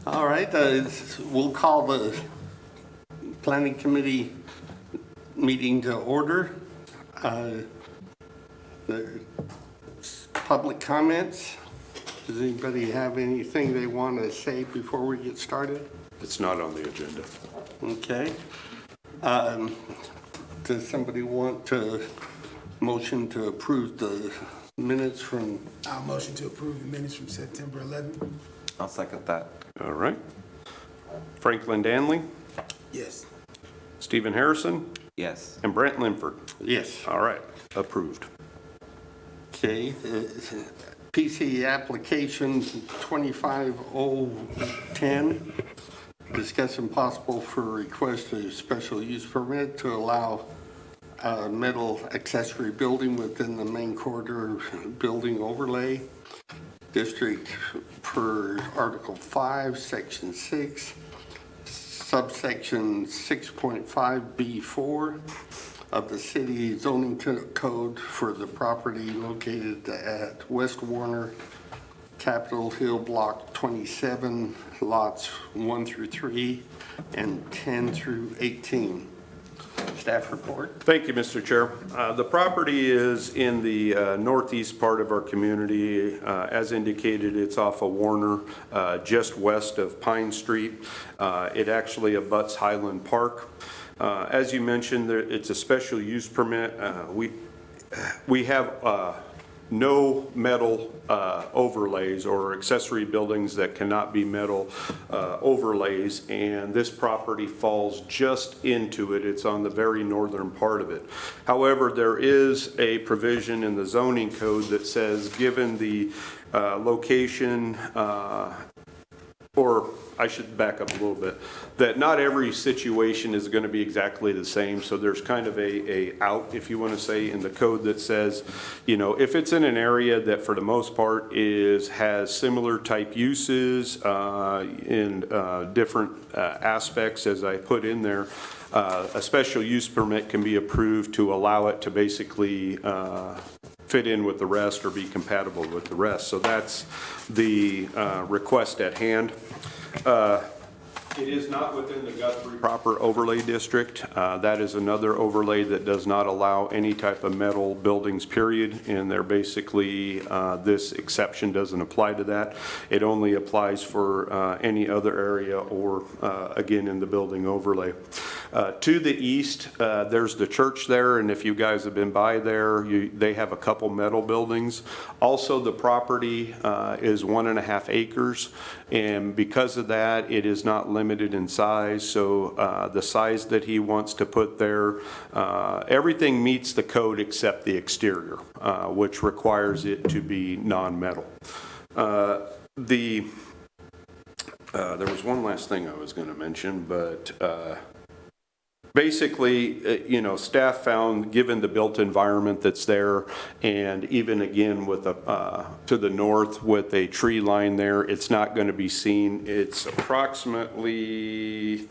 All right, we'll call the planning committee meeting to order. The public comments. Does anybody have anything they want to say before we get started? It's not on the agenda. Okay. Does somebody want to motion to approve the minutes from? I'll motion to approve the minutes from September 11th. I'll second that. All right. Franklin Danley, Yes. Stephen Harrison, Yes. and Brent Limford. Yes. All right, approved. Okay. PC application 25010. Discuss impossible for request of special use permit to allow a metal accessory building within the main corridor building overlay district per Article 5, Section 6, subsection 6.5B4 of the city zoning code for the property located at West Warner, Capitol Hill Block 27, lots 1 through 3 and 10 through 18. Staff report. Thank you, Mr. Chair. The property is in the northeast part of our community. As indicated, it's off of Warner, just west of Pine Street. It actually abuts Highland Park. As you mentioned, it's a special use permit. We have no metal overlays or accessory buildings that cannot be metal overlays, and this property falls just into it. It's on the very northern part of it. However, there is a provision in the zoning code that says, given the location, or I should back up a little bit, that not every situation is going to be exactly the same. So there's kind of a out, if you want to say, in the code that says, you know, if it's in an area that for the most part has similar type uses in different aspects, as I put in there, a special use permit can be approved to allow it to basically fit in with the rest or be compatible with the rest. So that's the request at hand. It is not within the Guthrie proper overlay district. That is another overlay that does not allow any type of metal buildings, period. And they're basically, this exception doesn't apply to that. It only applies for any other area or, again, in the building overlay. To the east, there's the church there, and if you guys have been by there, they have a couple metal buildings. Also, the property is 1.5 acres, and because of that, it is not limited in size. So the size that he wants to put there, everything meets the code except the exterior, which requires it to be non-metal. There was one last thing I was going to mention, but basically, you know, staff found, given the built environment that's there, and even again with to the north with a tree line there, it's not going to be seen. It's approximately,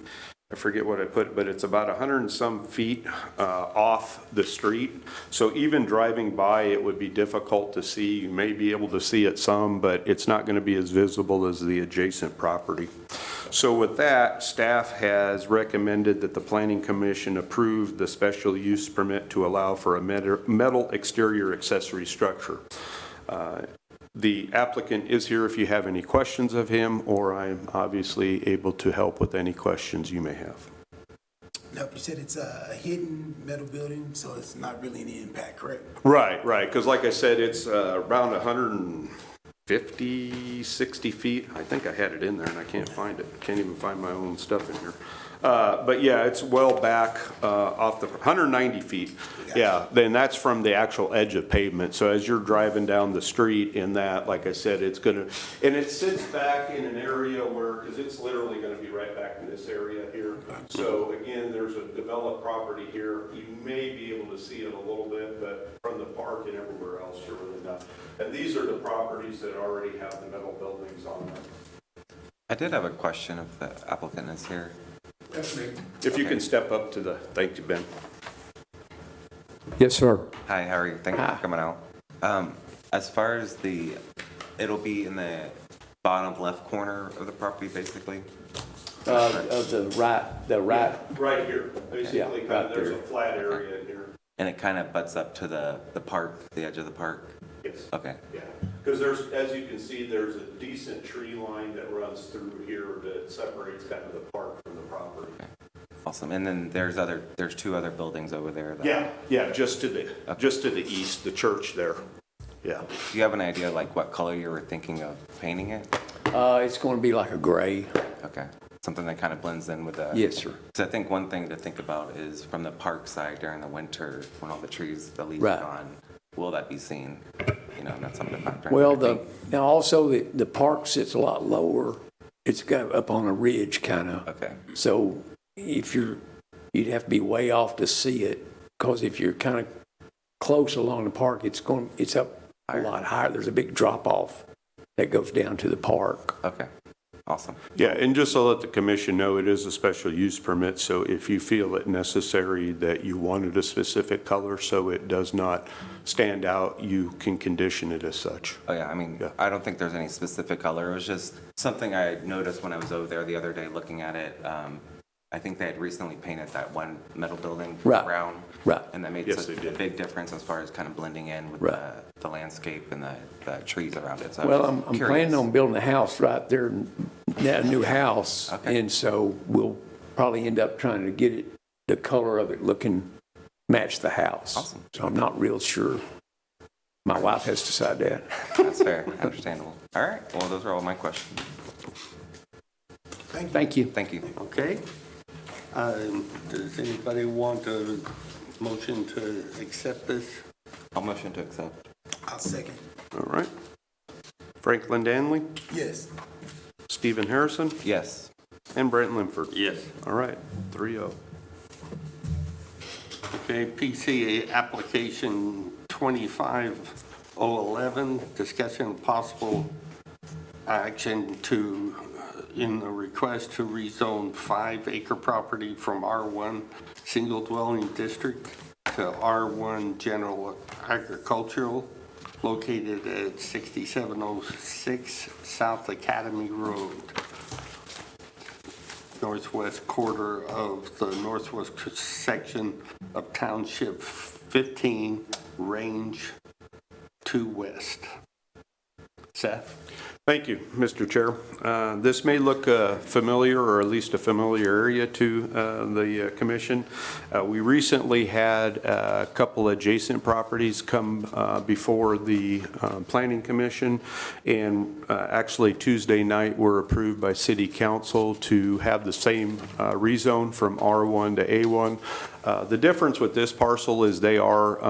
I forget what I put, but it's about 100 and some feet off the street. So even driving by, it would be difficult to see. You may be able to see it some, but it's not going to be as visible as the adjacent property. So with that, staff has recommended that the Planning Commission approve the special use permit to allow for a metal exterior accessory structure. The applicant is here if you have any questions of him, or I'm obviously able to help with any questions you may have. Nope, you said it's a hidden metal building, so it's not really any impact, correct? Right, because like I said, it's around 150, 60 feet. I think I had it in there and I can't find it. Can't even find my own stuff in here. But yeah, it's well back off the 190 feet. Yeah, then that's from the actual edge of pavement. So as you're driving down the street in that, like I said, it's going to, and it sits back in an area where, because it's literally going to be right back in this area here. So again, there's a developed property here. You may be able to see it a little bit, but from the park and everywhere else, you're really not. And these are the properties that already have the metal buildings on them. I did have a question if the applicant is here. If you can step up to the, thank you, Ben. Yes, sir. Hi, how are you? Thank you for coming out. As far as it'll be in the bottom left corner of the property, basically? Of the right, Right here, basically, Yeah, kind right of, there's a there. flat area here. And it kind of butts up to the park, the edge of the park? Yes. Okay, Yeah, because there's, as you can see, there's a decent tree line that runs through here that separates kind of the park from the property. awesome. And then there's two other buildings over there. Yeah, just to the east, the church there. Yeah. Do you have an idea like what color you were thinking of painting it? it's going to be like a gray. Okay, something that kind of blends in with the. Yes, sir. So I think one thing to think about is from the park side during the winter, when all the trees, the leaves Right. are gone, will that be seen? You know, that's something to factor in. Well, I think. now also the park sits a lot lower. It's got up on a ridge kind of. Okay, So if you'd have to be way off to see it, because if you're kind of close along the park, it's up a lot higher. There's a big drop off that goes down to the park. okay, awesome. Yeah, and just to let the commission know, it is a special use permit, so if you feel it necessary that you wanted a specific color so it does not stand out, you can condition it as such. Oh yeah, I mean, Yeah. I don't think there's any specific color. It was just something I noticed when I was over there the other day looking at it. I think they had recently painted that one metal building Right. brown. Right. And that made Yes, such they a did. big difference as far as kind of blending in with Right. the landscape and the trees around it. So I Well, was I'm curious. planning on building a house right there, a new house. Okay. And so we'll probably end up trying to get it, the color of it match the house. Awesome. So I'm not real sure. My wife has to decide that. That's fair, understandable. All right, well, those are all my questions. Thank you. Thank you. Okay. Does anybody want a motion to accept this? I'll motion to accept. I'll second. All right. Franklin Danley, Yes. Stephen Harrison, Yes. and Brent Limford. Yes. All right, 3-0. Okay, PCA application 25011, discussion of possible action in the request to rezone 5-acre property from R1 single dwelling district to R1 general agricultural located at 6706 South Academy Road, northwest quarter of the northwest section of Township 15, Range 2 West. Seth? Thank you, Mr. Chair. This may look familiar, or at least a familiar area to the commission. We recently had a couple adjacent properties come before the Planning Commission, and actually Tuesday night were approved by City Council to have the same rezone from R1 to A1. The difference with this parcel is they are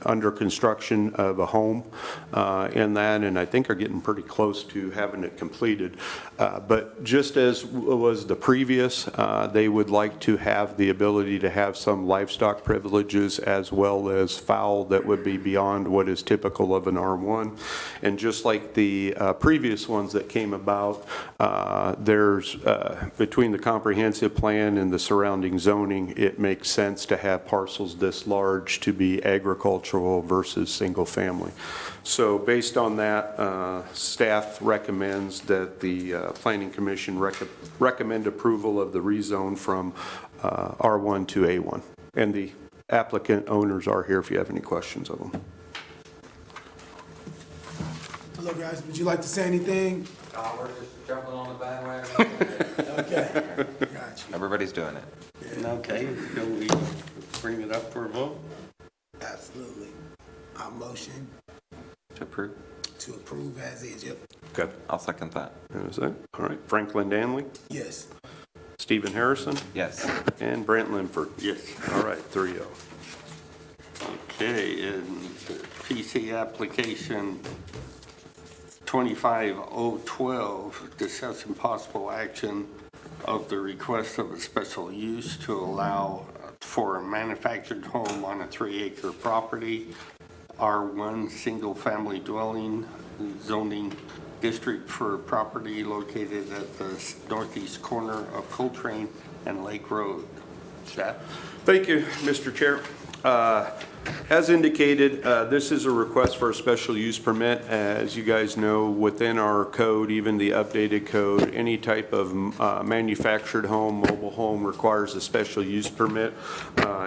under construction of a home in that, and I think are getting pretty close to having it completed. But just as was the previous, they would like to have the ability to have some livestock privileges as well as fowl that would be beyond what is typical of an R1. And just like the previous ones that came about, there's between the comprehensive plan and the surrounding zoning, it makes sense to have parcels this large to be agricultural versus single family. So based on that, staff recommends that the Planning Commission recommend approval of the rezone from R1 to A1. And the applicant owners are here if you have any questions of them. Hello, guys. Would you like to say anything? We're just jumping on the bandwagon. Okay. Got you. Everybody's doing it. Okay, shall we bring it up for a vote? Absolutely. I'll motion To approve? to approve as is. Yep. Okay. I'll second that. That it. All right. Franklin Danley, Yes. Stephen Harrison, Yes. and Brent Limford. Yes. All right, 3-0. Okay, and PC application 25012, discussing possible action of the request of a special use to allow for a manufactured home on a 3-acre property, R1 single-family dwelling zoning district for property located at the northeast corner of Coltrane and Lake Road. Staff? Thank you, Mr. Chair. As indicated, this is a request for a special use permit. As you guys know, within our code, even the updated code, any type of manufactured home, mobile home requires a special use permit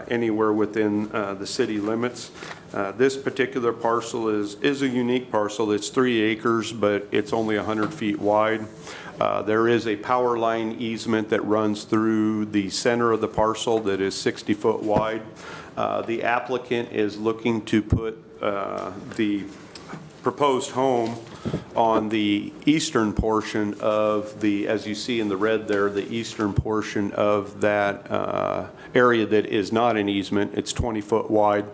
anywhere within the city limits. This particular parcel is a unique parcel. It's 3 acres, but it's only 100 feet wide. There is a power line easement that runs through the center of the parcel that is 60 foot wide. The applicant is looking to put the proposed home on the eastern portion of the, as you see in the red there, the eastern portion of that area that is not an easement. It's 20 foot wide.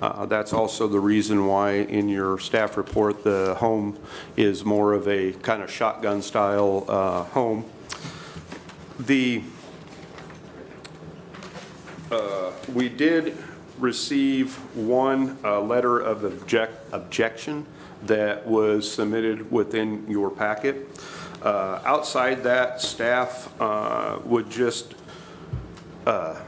That's also the reason why in your staff report the home is more of a kind of shotgun style home. We did receive one letter of objection that was submitted within your packet. Outside that, staff would just have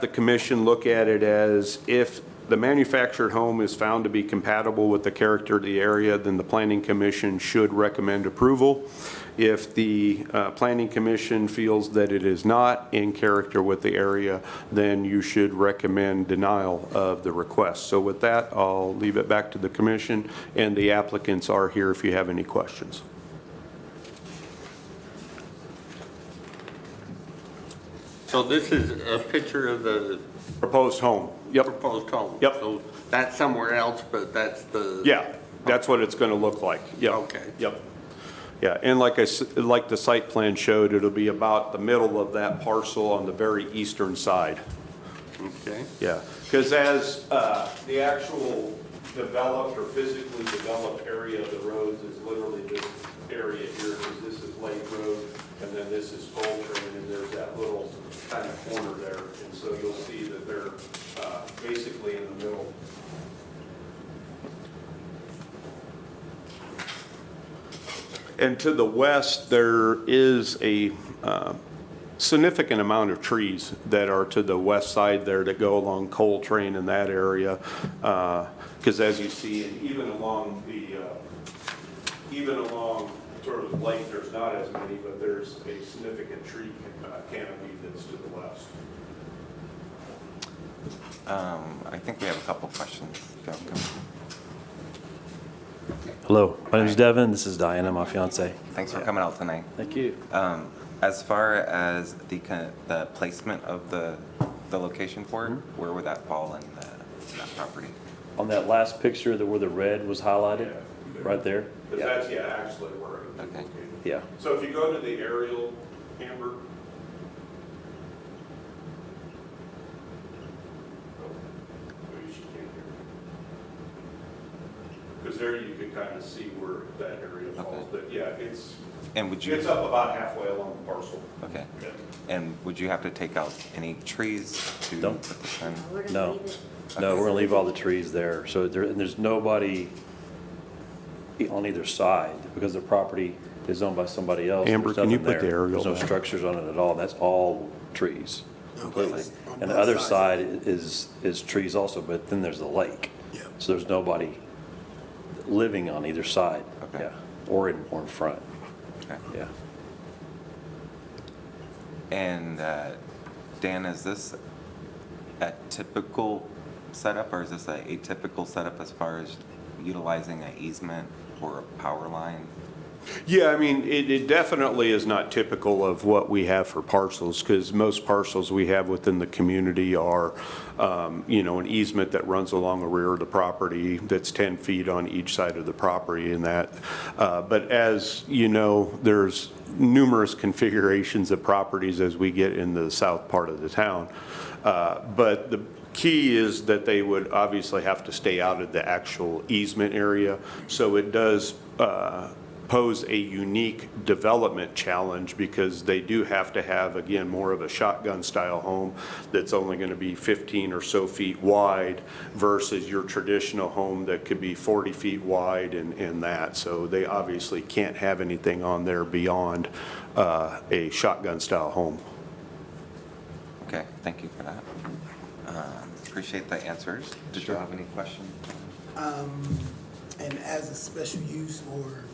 the commission look at it as if the manufactured home is found to be compatible with the character of the area, then the planning commission should recommend approval. If the planning commission feels that it is not in character with the area, then you should recommend denial of the request. So with that, I'll leave it back to the commission, and the applicants are here if you have any questions. So this is a picture of the Proposed home. Yep. proposed home? Yep. So that's somewhere else, but that's the... Yeah, that's what it's going to look like. Yep. Okay. Yep. Yeah, and like the site plan showed, it'll be about the middle of that parcel on the very eastern side. Okay. Yeah, because as the actual developed or physically developed area of the roads is literally this area here, because this is Lake Road, and then this is Guthrie, and there's that little kind of corner there. And so you'll see that they're basically in the middle. And to the west, there is a significant amount of trees that are to the west side there that go along Coltrane in that area. Because as you see, and even along sort of the lake, there's not as many, but there's a significant tree canopy that's to the west. I think we have a couple questions. Go. Hello, my name is Devin. This is Diana, my fiance. Thanks for coming out tonight. Thank you. As far as the placement of the location for it, where would that fall in that property? On that last picture where the red was highlighted, right there? Because that's, actually where it would be Okay. located. Yeah. So if you go to the aerial, Amber. Maybe she can't hear. Because there you can kind of see where that area falls, but yeah, it's up about halfway along the parcel. Okay. Yeah. And would you have to take out any trees to Don't. put this in? No, no, we're gonna leave all the trees there. So there's nobody on either side because the property is owned by somebody else. Amber, There's can you nothing put the there. aerial There's no back? structures on it at all. That's all trees completely. On And the both other sides. side is trees also, but then there's the lake. Yeah. So there's nobody living on either side. Okay. Yeah, or in front. Okay. Yeah. And Dan, is this a typical setup or is this a atypical setup as far as utilizing an easement or a power line? Yeah, I mean, it definitely is not typical of what we have for parcels, because most parcels we have within the community are, an easement that runs along the rear of the property that's 10 feet on each side of the property and that. But as you know, there's numerous configurations of properties as we get into the south part of the town. But the key is that they would obviously have to stay out of the actual easement area. So it does pose a unique development challenge because they do have to have, again, more of a shotgun style home that's only going to be 15 or so feet wide versus your traditional home that could be 40 feet wide and that. So they obviously can't have anything on there beyond a shotgun style home. Okay, thank you for that. Appreciate the answers. Did you have any questions? And as a special use, or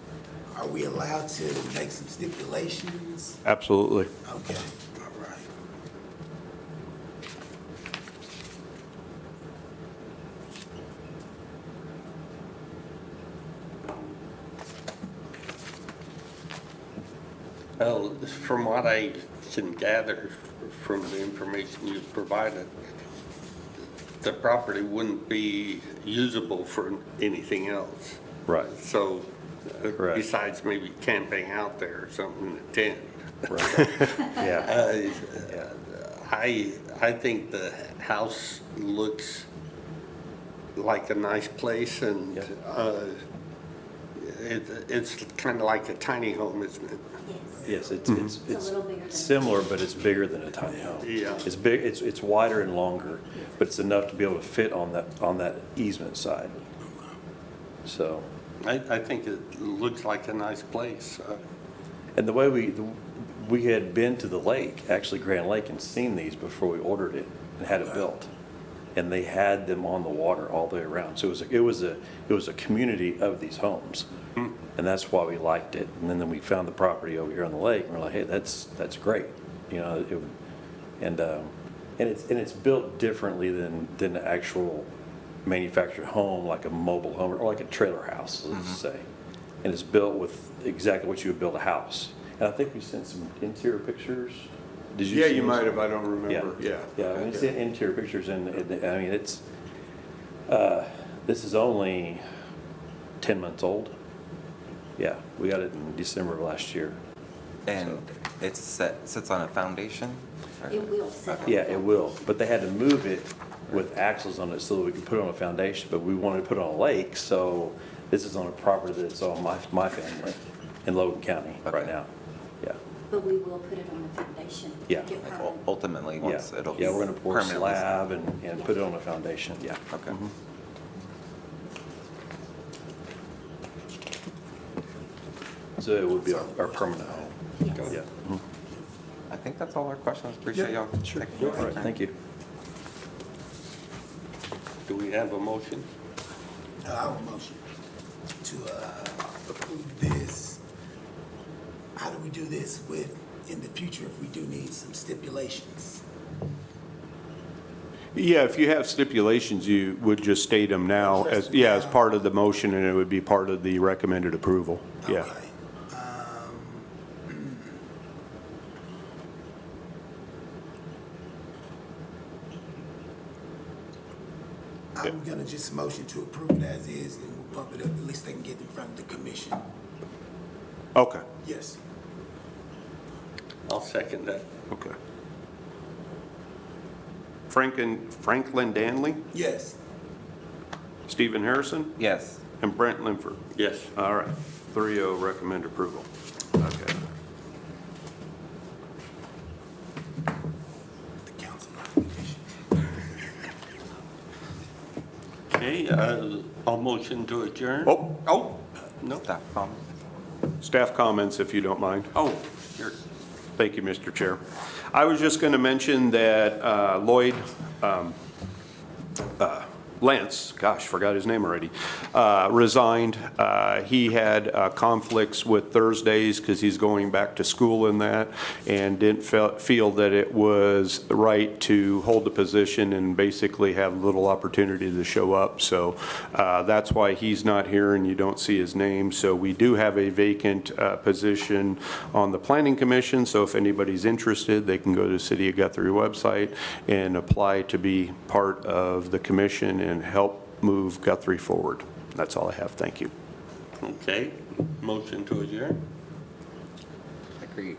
are we allowed to make some stipulations? Absolutely. Okay, all right. Well, from what I can gather from the information you've provided, the property wouldn't be usable for anything else. Right. So, Correct. besides maybe camping out there or something in a tent. Right. Yeah. I think the house looks like a nice place, and it's kind of like a tiny home, isn't it? Yes, It's a little bigger than- it's similar, but it's bigger than a tiny home. Yeah. It's big, it's wider and longer, but it's enough to be able to fit on that easement side. So, I think it looks like a nice place. and the way we had been to the lake, actually Grand Lake, and seen these before we ordered it and had it built. And they had them on the water all the way around. So it was a community of these homes. And that's why we liked it. And then we found the property over here on the lake, and we're like, hey, that's great. You know, and it's built differently than the actual manufactured home, like a mobile home or like a trailer house, let's say. And it's built with exactly what you would build a house. And I think we sent some interior pictures. Did you? Yeah, see you those? might have, I don't remember, yeah. Yeah, I mean, it's the interior pictures, and I mean, it's, this is only 10 months old. Yeah, we got it in December of last year. And it sits on a foundation? Or- It will set up. Yeah, it will, but they had to move it with axles on it so that we could put it on a foundation, but we wanted to put it on a lake, so this is on a property that's on my family in Logan County right Okay. now. Yeah, But we will put it on the foundation. Yeah. Get Like, permanent. ultimately, yeah, once it'll. yeah, we're gonna pour a permanently- slab and put it on a foundation, yeah. Okay. So it would be our permanent home. Yes. Yeah. I think that's all our questions. Appreciate y'all. Sure. All right, thank you. Do we have a motion? I will motion to approve this. How do we do this with, in the future, if we do need some stipulations? Yeah, if you have stipulations, you would just state them now as, yeah, as part of the motion, and it would be part of the recommended approval. Yeah. Okay. I'm gonna just motion to approve it as is, and we'll bump it up, at least they can get in front of the commission. Okay, Yes. I'll second that. okay. Franklin Danley, Yes. Stephen Harrison, Yes. and Brent Linford. Yes. All right, 3-0 recommend approval. Okay. The council recommendation. Okay, I'll motion to adjourn. Oh, No. Staff comment? staff comments, if you don't mind. Oh, here. Thank you, Mr. Chair. I was just going to mention that Lloyd Lance, gosh, forgot his name already, resigned. He had conflicts with Thursdays because he's going back to school in that, and didn't feel that it was right to hold the position and basically have little opportunity to show up. So that's why he's not here and you don't see his name. So we do have a vacant position on the Planning Commission. So if anybody's interested, they can go to the City of Guthrie website and apply to be part of the commission and help move Guthrie forward. That's all I have. Thank you. Okay, motion to adjourn. Agreed.